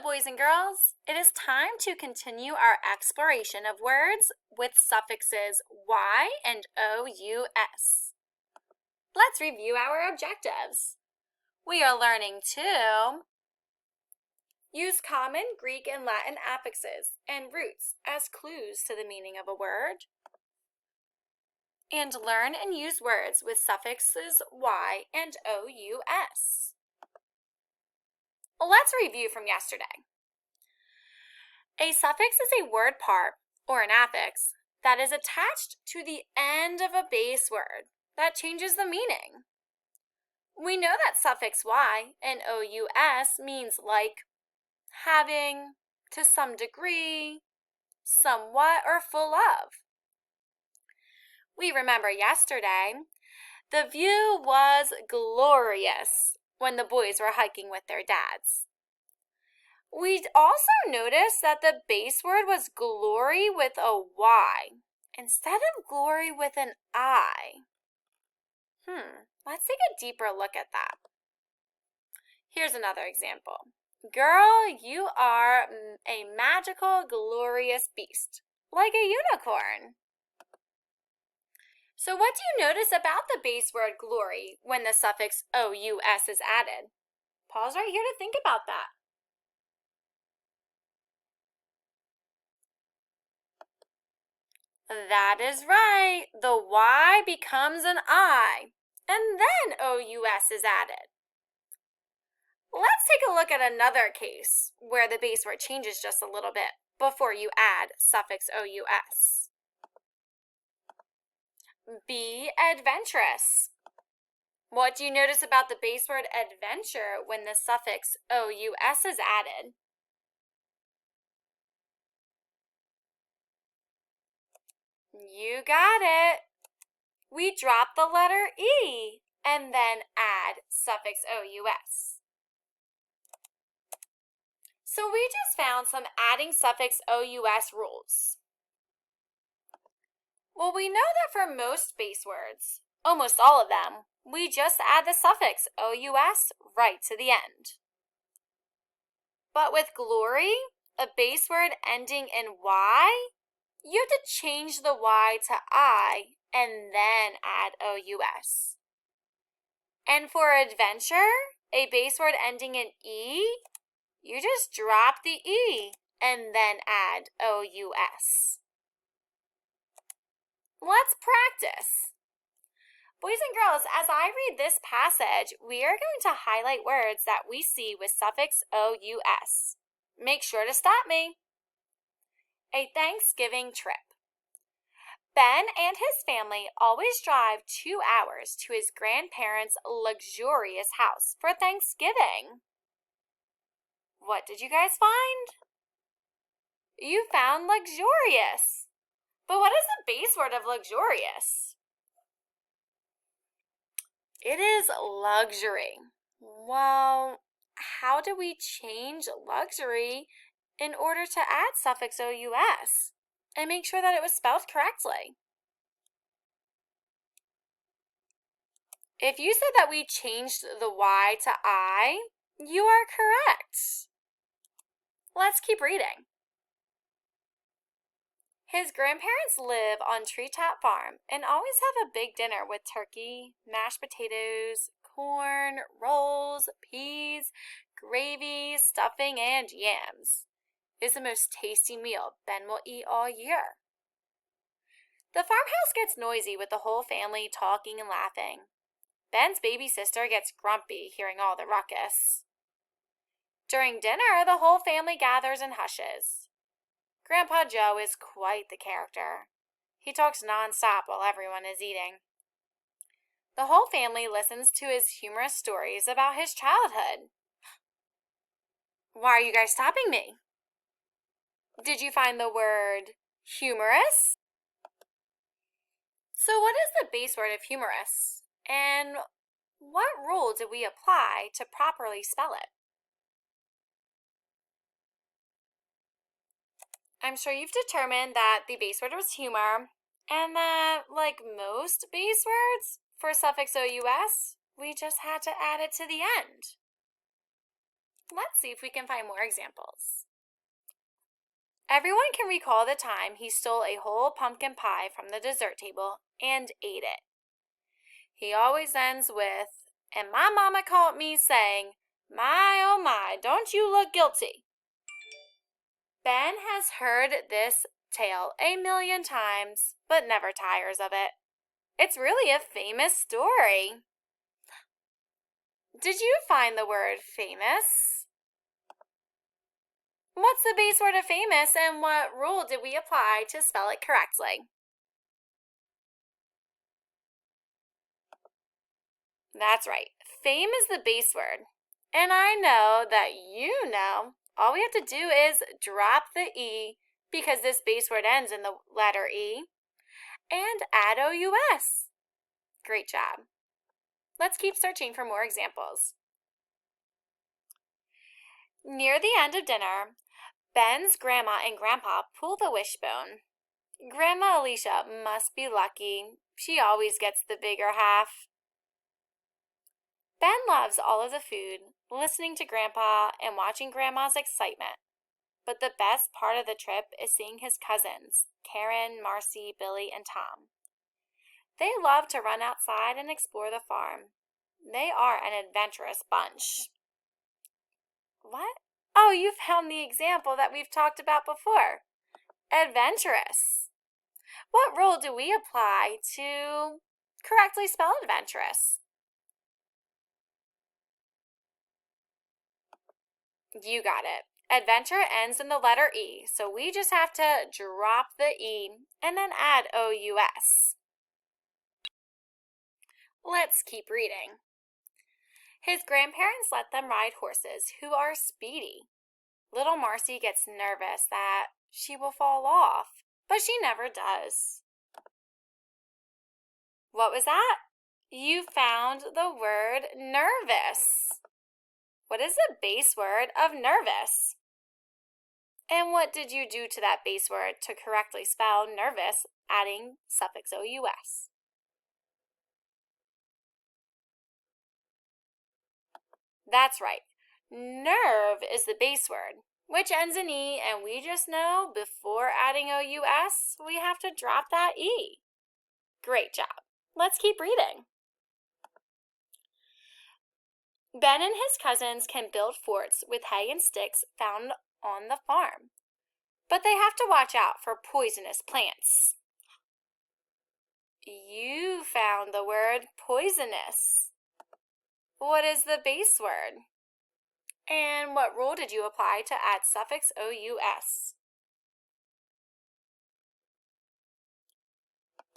Hello, boys and girls. It is time to continue our exploration of words with suffixes y and ous. Let's review our objectives. We are learning to use common Greek and Latin affixes and roots as clues to the meaning of a word, and learn and use words with suffixes y and ous. Let's review from yesterday. A suffix is a word part, or an affix, that is attached to the end of a base word that changes the meaning. We know that suffix y and ous means like, having, to some degree, somewhat, or full of. We remember yesterday, the view was glorious when the boys were hiking with their dads. We also noticed that the base word was glory with a Y instead of glory with an I. Let's take a deeper look at that. Here's another example. Girl, you are a magical, glorious beast, like a unicorn. So what do you notice about the base word glory when the suffix ous is added? Pause right here to think about that. That is right. The Y becomes an I, and then ous is added. Let's take a look at another case where the base word changes just a little bit before you add suffix ous. Be adventurous. What do you notice about the base word adventure when the suffix ous is added? You got it. We drop the letter E and then add suffix ous. So we just found some adding suffix ous rules. Well, we know that for most base words, almost all of them, we just add the suffix ous right to the end. But with glory, a base word ending in y, you have to change the y to I and then add ous. And for adventure, a base word ending in e, you just drop the e and then add ous. Let's practice. Boys and girls, as I read this passage, we are going to highlight words that we see with suffix ous. Make sure to stop me. A Thanksgiving trip. Ben and his family always drive 2 hours to his grandparents' luxurious house for Thanksgiving. What did you guys find? You found luxurious. But what is the base word of luxurious? It is luxury. Well, how do we change luxury in order to add suffix ous and make sure that it was spelled correctly? If you said that we changed the y to I, you are correct. Let's keep reading. His grandparents live on Treetop Farm and always have a big dinner with turkey, mashed potatoes, corn, rolls, peas, gravy, stuffing, and yams. It is the most tasty meal Ben will eat all year. The farmhouse gets noisy with the whole family talking and laughing. Ben's baby sister gets grumpy hearing all the ruckus. During dinner, the whole family gathers and hushes. Grandpa Joe is quite the character. He talks nonstop while everyone is eating. The whole family listens to his humorous stories about his childhood. Why are you guys stopping me? Did you find the word humorous? So what is the base word of humorous? And what rule did we apply to properly spell it? I'm sure you've determined that the base word was humor, and that, like most base words, for suffix ous, we just had to add it to the end. Let's see if we can find more examples. Everyone can recall the time he stole a whole pumpkin pie from the dessert table and ate it. He always ends with, "And my mama caught me saying, 'My, oh my, don't you look guilty?'" Ben has heard this tale a million times, but never tires of it. It's really a famous story. Did you find the word famous? What's the base word of famous, and what rule did we apply to spell it correctly? That's right. Fame is the base word. And I know that you know all we have to do is drop the E because this base word ends in the letter E and add OUS. Great job. Let's keep searching for more examples. Near the end of dinner, Ben's grandma and grandpa pull the wishbone. Grandma Alicia must be lucky. She always gets the bigger half. Ben loves all of the food, listening to Grandpa and watching Grandma's excitement. But the best part of the trip is seeing his cousins, Karen, Marcy, Billy, and Tom. They love to run outside and explore the farm. They are an adventurous bunch. What? Oh, you found the example that we've talked about before. Adventurous. What rule do we apply to correctly spell adventurous? You got it. Adventure ends in the letter E, so we just have to drop the E and then add OUS. Let's keep reading. His grandparents let them ride horses who are speedy. Little Marcy gets nervous that she will fall off, but she never does. What was that? You found the word nervous. What is the base word of nervous? And what did you do to that base word to correctly spell nervous, adding suffix OUS? That's right. Nerve is the base word, which ends in E, and we just know before adding OUS, we have to drop that E. Great job. Let's keep reading. Ben and his cousins can build forts with hay and sticks found on the farm, but they have to watch out for poisonous plants. You found the word poisonous. What is the base word? And what rule did you apply to add suffix OUS?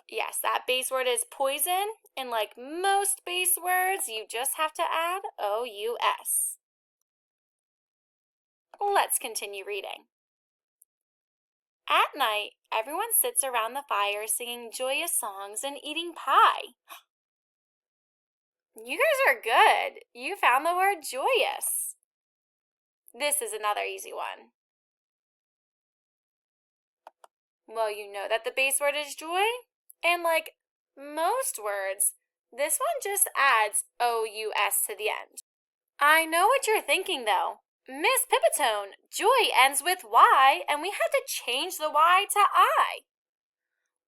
Yes, that base word is poison, and like most base words, you just have to add OUS. Let's continue reading. At night, everyone sits around the fire singing joyous songs and eating pie. You guys are good. You found the word joyous. This is another easy one. Well, you know that the base word is joy, and like most words, this one just adds OUS to the end. I know what you're thinking though. Miss Pipitone, joy ends with Y, and we had to change the Y to I.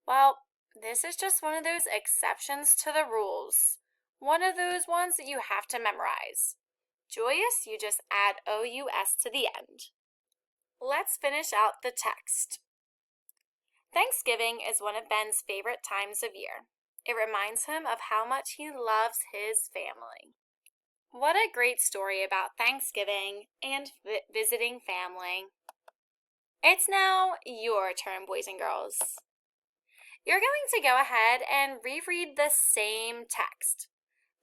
Well, this is just one of those exceptions to the rules. One of those ones that you have to memorize. Joyous, you just add OUS to the end. Let's finish out the text. Thanksgiving is one of Ben's favorite times of year. It reminds him of how much he loves his family. What a great story about Thanksgiving and visiting family. It's now your turn, boys and girls. You're going to go ahead and reread the same text.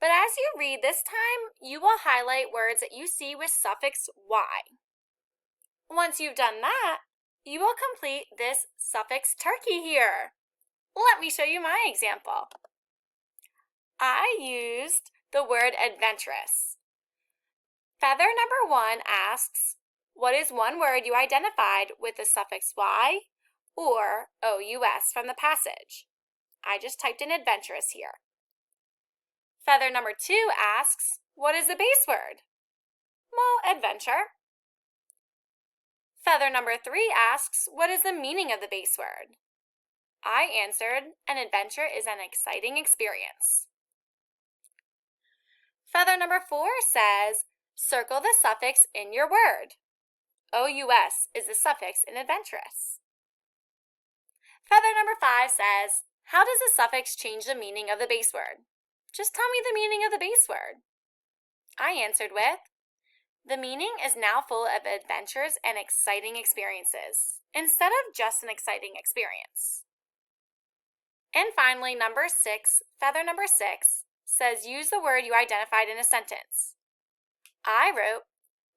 But as you read this time, you will highlight words that you see with suffix Y. Once you've done that, you will complete this suffix turkey here. Let me show you my example. I used the word adventurous. Feather number 1 asks, what is one word you identified with the suffix Y or OUS from the passage? I just typed in adventurous here. Feather number 2 asks, what is the base word? Well, adventure. Feather number 3 asks, what is the meaning of the base word? I answered, an adventure is an exciting experience. Feather number 4 says, circle the suffix in your word. OUS is the suffix in adventurous. Feather number 5 says, how does the suffix change the meaning of the base word? Just tell me the meaning of the base word. I answered with, the meaning is now full of adventures and exciting experiences, instead of just an exciting experience. And finally, feather number 6, says use the word you identified in a sentence. I wrote,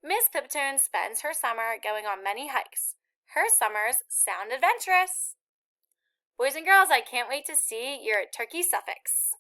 Miss Piptoon spends her summer going on many hikes. Her summers sound adventurous. Boys and girls, I can't wait to see your turkey suffix.